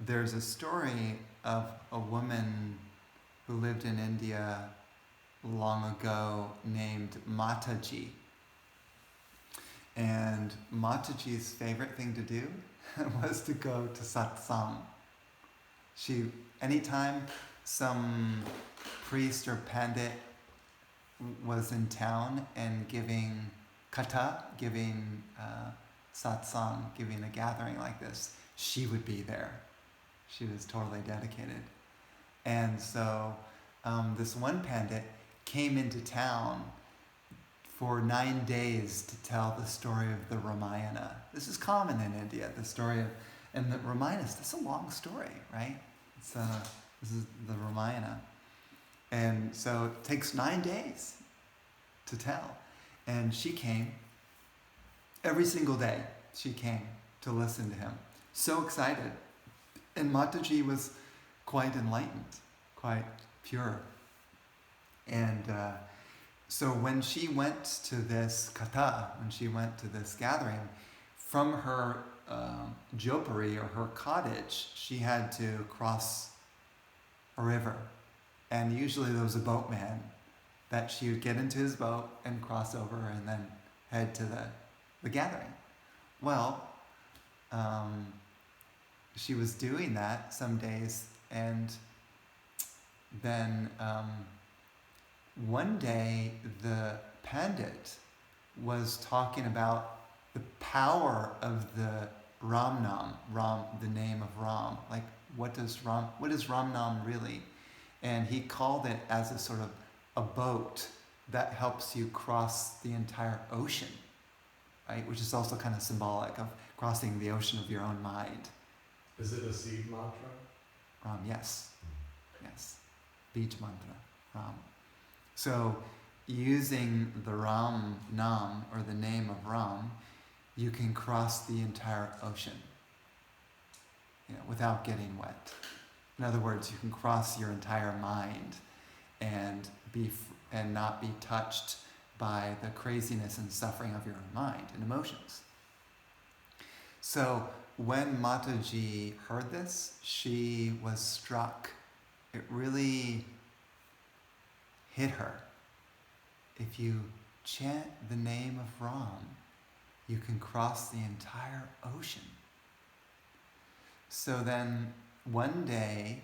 there's a story of a woman who lived in India long ago named Mataji. And Mataji's favorite thing to do was to go to satsang. Anytime some priest or pandit was in town and giving kata, giving satsang, giving a gathering like this, she would be there. She was totally dedicated. And so this one pandit came into town for 9 days to tell the story of the Ramayana. This is common in India, the story of, and the Ramayana, that's a long story, right? This is the Ramayana. And so it takes 9 days to tell. And she came, every single day she came to listen to him. So excited. And Mataji was quite enlightened, quite pure. And so when she went to this kata, when she went to this gathering, from her jopari or her cottage, she had to cross a river. And usually there was a boatman that she would get into his boat and cross over and then head to the gathering. Well, she was doing that some days, and then one day the pandit was talking about the power of the Ram Nam, the name of Ram. Like, what is Ram Nam really? And he called it as a sort of a boat that helps you cross the entire ocean, right? Which is also kind of symbolic of crossing the ocean of your own mind. Is it a seed mantra? Ram, yes. Yes. Beach mantra, Ram. So using the Ram Nam, or the name of Ram, you can cross the entire ocean, without getting wet. In other words, you can cross your entire mind and not be touched by the craziness and suffering of your own mind and emotions. So when Mataji heard this, she was struck. It really hit her. If you chant the name of Ram, you can cross the entire ocean. So then one day,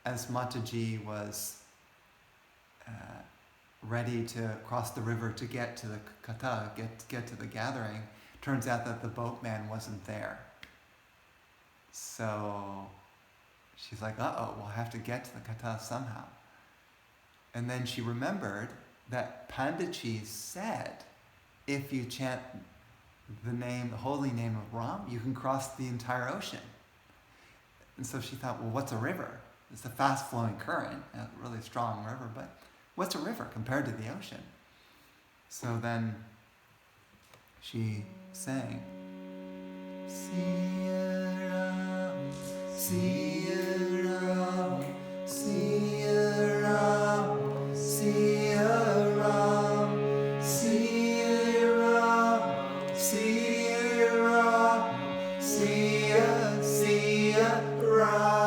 as Mataji was ready to cross the river to get to the kata, get to the gathering, turns out that the boatman wasn't there. So she's like, uh-oh, we'll have to get to the kata somehow. And then she remembered that Panditji said, if you chant the holy name of Ram, you can cross the entire ocean. And so she thought, well, what's a river? It's a fast-flowing current, a really strong river, but what's a river compared to the ocean? So then she sang, Siya Ram, Siya Ram, Siya Ram, Siya Ram, Siya Ram, Siya Ram, Siya Ram.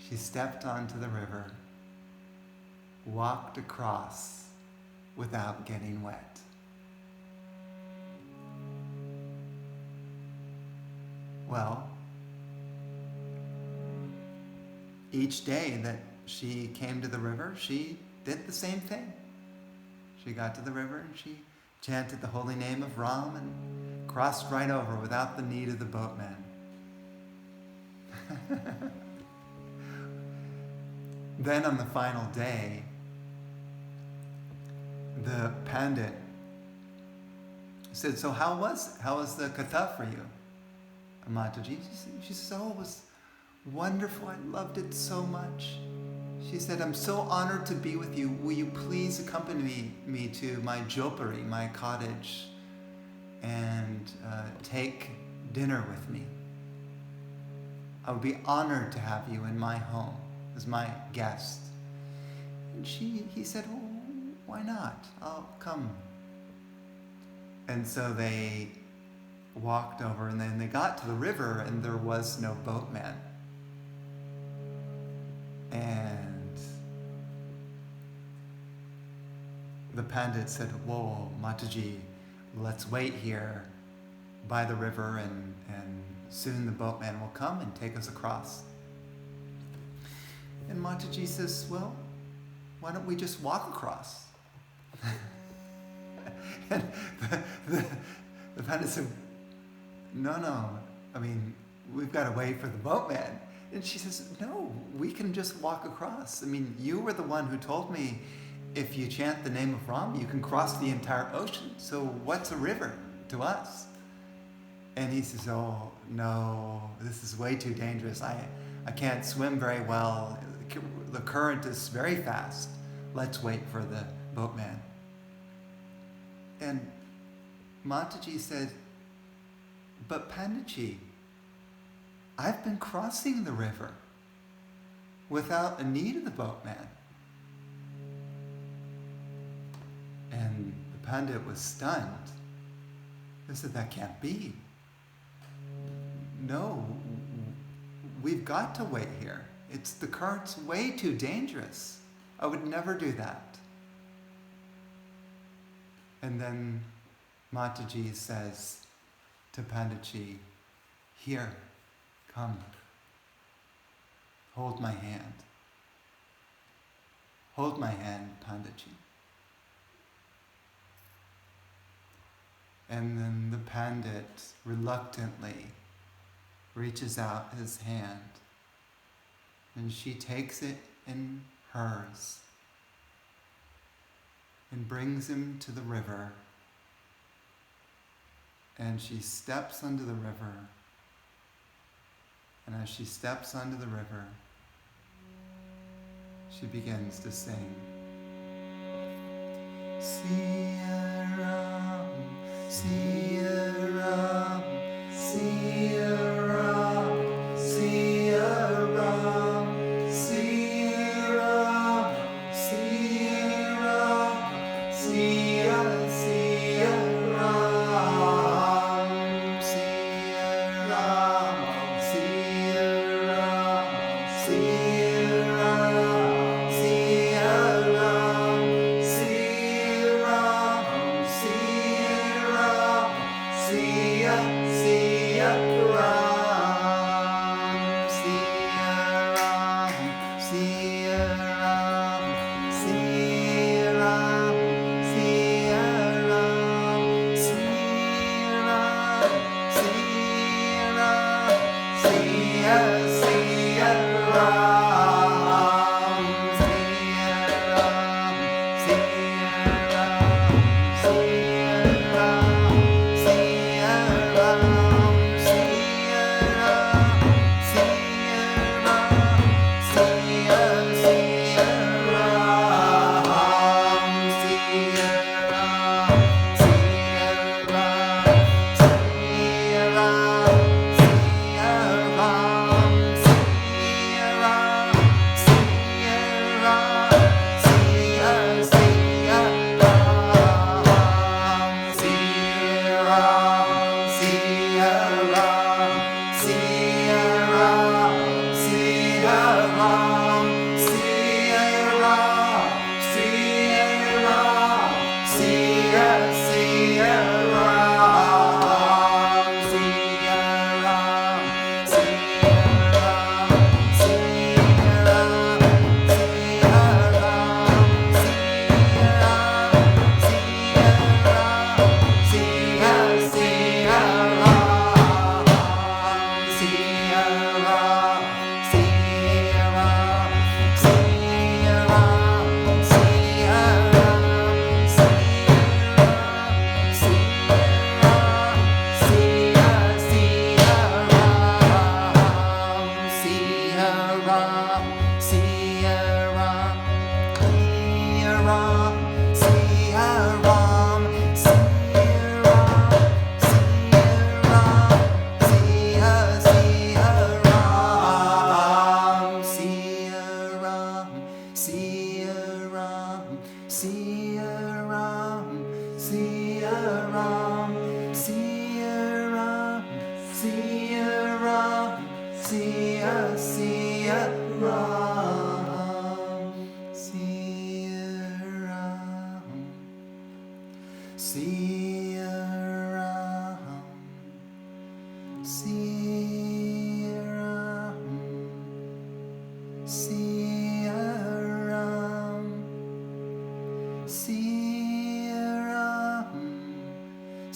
She stepped onto the river, walked across without getting wet. Well, each day that she came to the river, she did the same thing. She got to the river and she chanted the holy name of Ram and crossed right over without the need of the boatman. Then on the final day, the pandit said, so how was the katha for you, Mataji? She said, oh, it was wonderful. I loved it so much. She said, I'm so honored to be with you. Will you please accompany me to my jopari, my cottage, and take dinner with me? I would be honored to have you in my home as my guest. And he said, well, why not? I'll come. And so they walked over, and then they got to the river, and there was no boatman. And the pandit said, "Whoa, Mataji, let's wait here by the river, and soon the boatman will come and take us across." And Mataji says, "Well, why don't we just walk across?" And the pandit said, No, I mean, we've got to wait for the boatman." And she says, "No, we can just walk across. I mean, you were the one who told me if you chant the name of Ram, you can cross the entire ocean. So what's a river to us?" And he says, "Oh, no, this is way too dangerous. I can't swim very well. The current is very fast. Let's wait for the boatman." And Mataji said, "But Panditji, I've been crossing the river without a need of the boatman." And the Pandit was stunned. He said, "That can't be. No, we've got to wait here. The current's way too dangerous. I would never do that." And then Mataji says to Panditji, "Here, come, hold my hand. Hold my hand, Panditji." And then the Pandit reluctantly reaches out his hand, and she takes it in hers and brings him to the river. And she steps under the river. And as she steps under the river, she begins to sing. Siya Ram, Siya Ram, Siya Ram, Siya Ram, Siya Ram, Siya Ram, Siya, Siya Ram, Siya Ram, Siya Ram, Siya Ram, Siya Ram, Siya Ram, Siya Ram, Siya, Siya Ram, Siya Ram, Siya Ram, Siya Ram, Siya Ram, Siya Ram, Siya Ram, Siya, Siya Ram, Siya Ram, Siya Ram, Siya Ram, Siya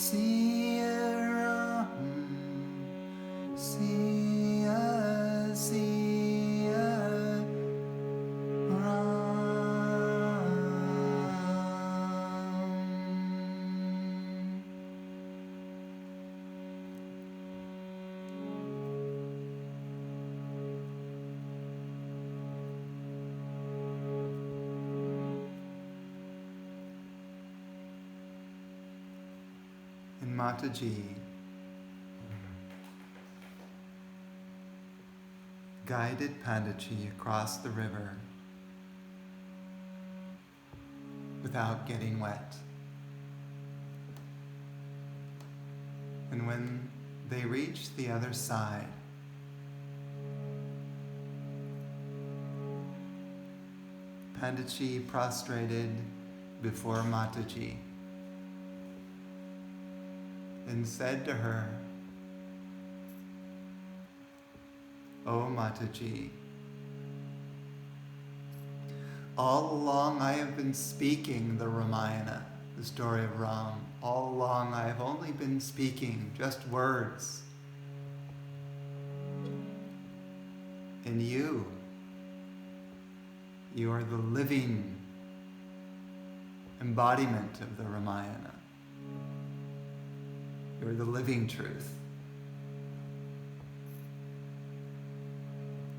Siya Ram, Siya, Siya Ram. In Mataji, guided Pandaji across the river without getting wet. And when they reached the other side, Pandaji prostrated before Mataji and said to her, "O Mataji, all along I have been speaking the Ramayana, the story of Ram. All along I have only been speaking just words. And you are the living embodiment of the Ramayana. You are the living truth.